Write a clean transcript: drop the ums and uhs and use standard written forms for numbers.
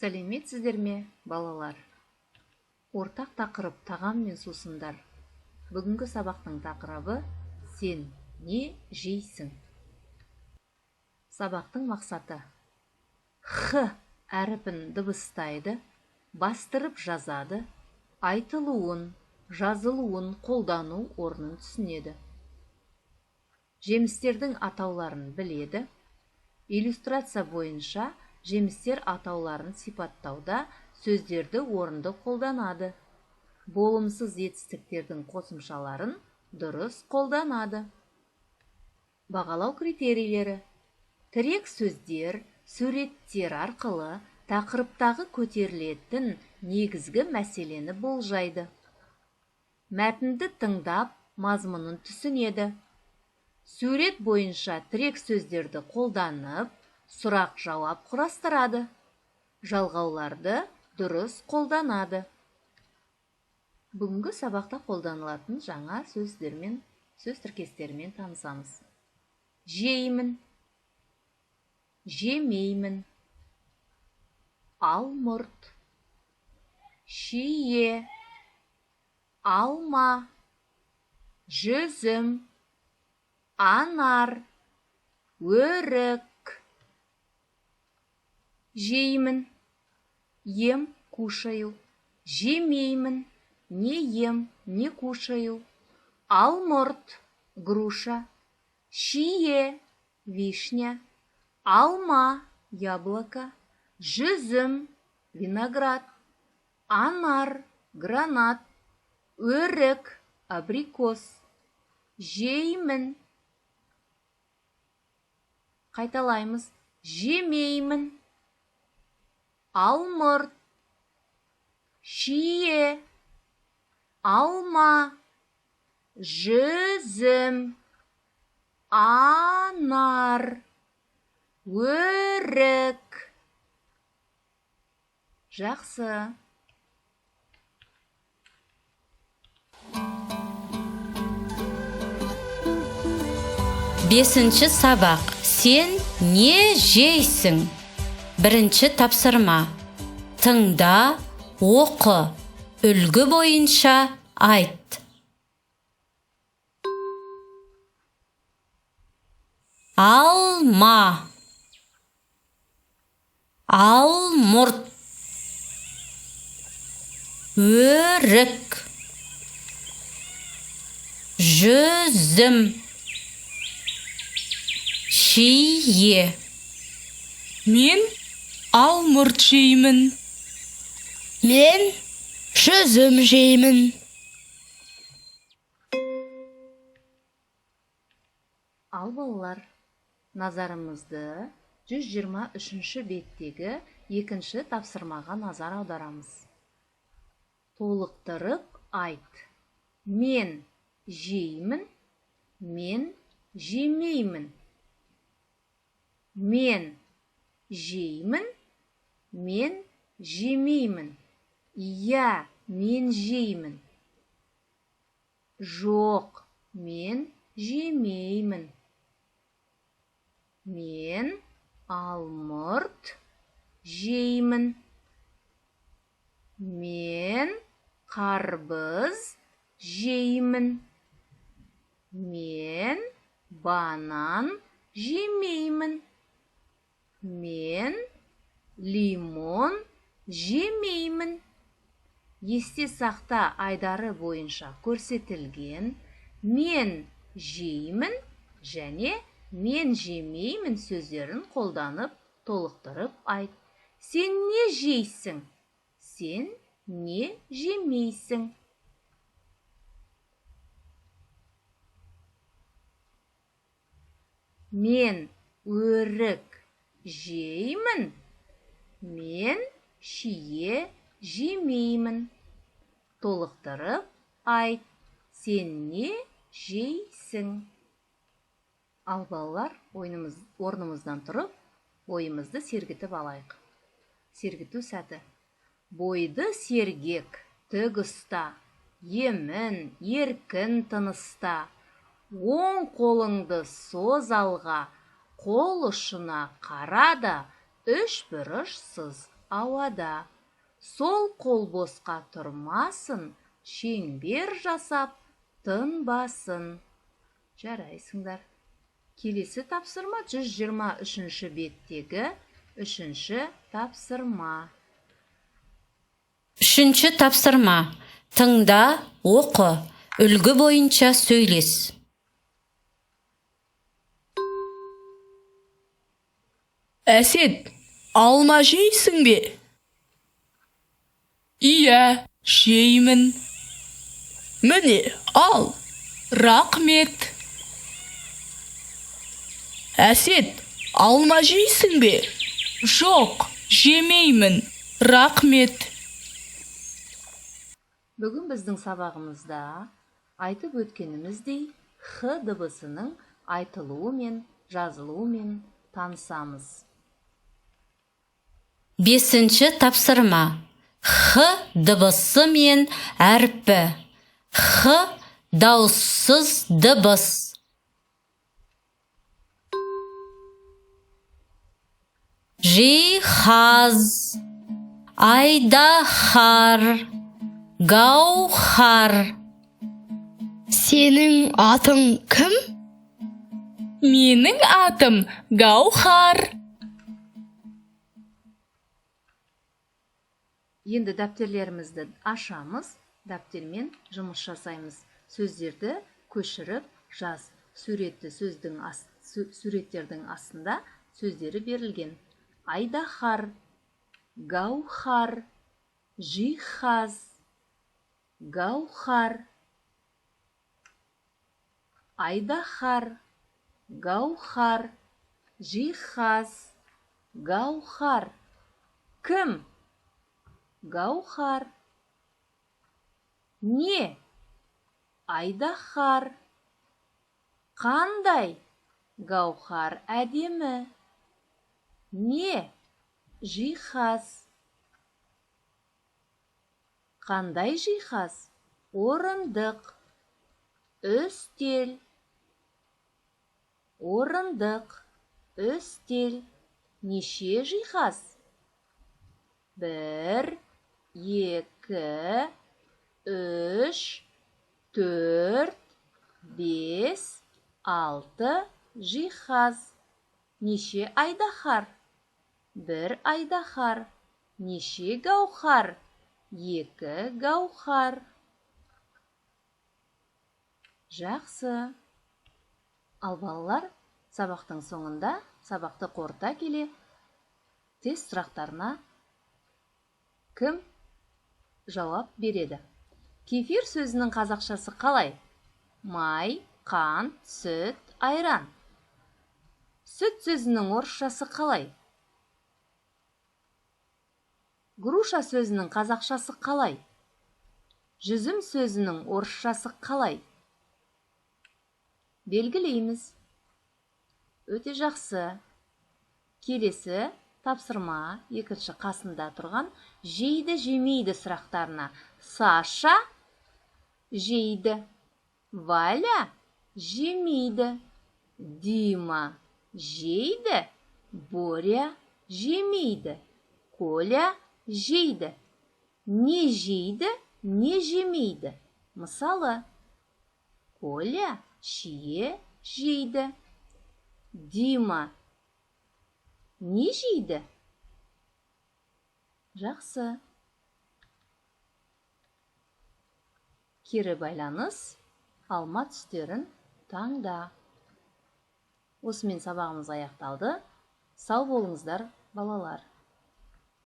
Сәлеметсіздер ме, балалар? Ортақ тақырып тағам мен сусындар. Бүгінгі сабақтың тақырыбы сен не жейсің? Сабақтың мақсаты: Х әріпін дыбыстайды, бастырып жазады, айтылуын, жазылуын қолдану орнын түсінеді. Жемістердің атауларын біледі. Иллюстрация бойынша жемістер атауларын сипаттауда сөздерді орынды қолданады. Болымсыз етістіктердің қосымшаларын дұрыс қолданады. Бағалау критерийлері: тірек сөздер, суреттер арқылы тақырыптағы көтерілетін негізгі мәселені болжайды. Мәтінді тыңдап, мазмұнын түсінеді. Сурет бойынша тірек сөздерді қолданып, сұрақ-жауап құрастырады. Жалғауларды дұрыс қолданады. Бүгінгі сабақта қолданылатын жаңа сөздермен, сөз тіркестерімен танысамыз. Жеймін, жемеймін, алмұрт, шие, алма, жүзім, анар, өрік. Жеймін, ем, кушаю. Жемеймін, не ем, не кушаю. Алмұрт, груша. Шие, вишня. Алма, яблоко. Жүзім, виноград. Анар, гранат. Өрік, абрикос. Жеймін. Қайталаймыз. Жемеймін, алмұрт, шие, алма, жүзім, анар, өрік. Жақсы. Бесінші сабақ. Сен не жейсің? Бірінші тапсырма. Тыңда, оқы. Үлгі бойынша айт. Алма, алмұрт, өрік, жүзім, шие. Мен алмұрт жеймін. Мен жүзім жеймін. Ал балалар, назарымызды 123-ші беттегі екінші тапсырмаға назар аударамыз. Толықтырып айт. Мен жеймін, мен жемеймін. Мен жеймін, мен жемеймін. Иә, мен жеймін. Жоқ, мен жемеймін. Мен алмұрт жеймін. Мен қарбыз жеймін. Мен банан жемеймін. Мен лимон жемеймін. Есте сақта айдары бойынша көрсетілген мен жеймін және мен жемеймін сөздерін қолданып толықтырып айт. Сен не жейсің? Сен не жемейсің? Мен өрік жеймін. Мен шие жемеймін. Толықтырып айт. Сен не жейсің? Ал балалар, орнымыздан тұрып, ойымызды сергітіп алайық. Сергіту сәті. Бойды сергек, тік ұста, емін, еркін тыныста. Оң қолыңды соз алға, қол ұшына қарада, үш бұрышсыз ауада. Сол қол босқа тұрмасын, шеңбер жасап тынбасын. Жарайсыңдар. Келесі тапсырма 123 беттегі 3-ші тапсырма. 3-ші тапсырма. Тыңда, оқы, үлгі бойынша сөйлес. Әсет, алма жейсің бе? Иә, жеймін. Міне, ал. Рақмет. Әсет, алма жейсің бе? Жоқ, жемеймін. Рақмет. Бүгін біздің сабағымызда айтып өткеніміздей Х дыбысының айтылуы мен жазылуы мен танысамыз. 5-ші тапсырма. Х дыбысы мен әрпі. Х дауыссыз дыбыс. Жиһаз, айдахар, гаухар. Сенің атың кім? Менің атым Гаухар. Енді дәптерлерімізді ашамыз, дәптермен жұмыс жасаймыз. Сөздерді көшіріп жаз. Суреттердің астында сөздері берілген. Айдахар, гаухар, жиһаз, гаухар. Айдахар, гаухар, жиһаз, гаухар. Кім? Гаухар. Не? Айдахар. Қандай? Гаухар әдемі. Не? Жиһаз. Қандай жиһаз? Орындық. Үстел. Орындық. Үстел. Неше жиһаз? 1, 2, 3, 4, 5, 6 жиһаз. Неше айдахар? 1 айдахар. Неше гаухар? 2 гаухар. Жақсы. Ал балалар, сабақтың соңында, сабақты қорыта келе, тест сұрақтарына кім жауап береді? Кефир сөзінің қазақшасы қалай? Май, қант, сүт, айран. Сүт сөзінің орысшасы қалай? Груша сөзінің қазақшасы қалай? Жүзім сөзінің орысшасы қалай? Белгілейміз. Өте жақсы. Келесі тапсырма 2-ші қасында тұрған жейді, жемейді сұрақтарына. Саша жейді. Валя жемейді. Дима жейді. Боря жемейді. Коля жейді. Не жейді, не жемейді. Мысалы, Коля шие жейді. Дима не жейді? Жақсы. Кері байланыс, алма түстерін таңда. Осымен сабағымыз аяқталды. Сау болыңыздар, балалар.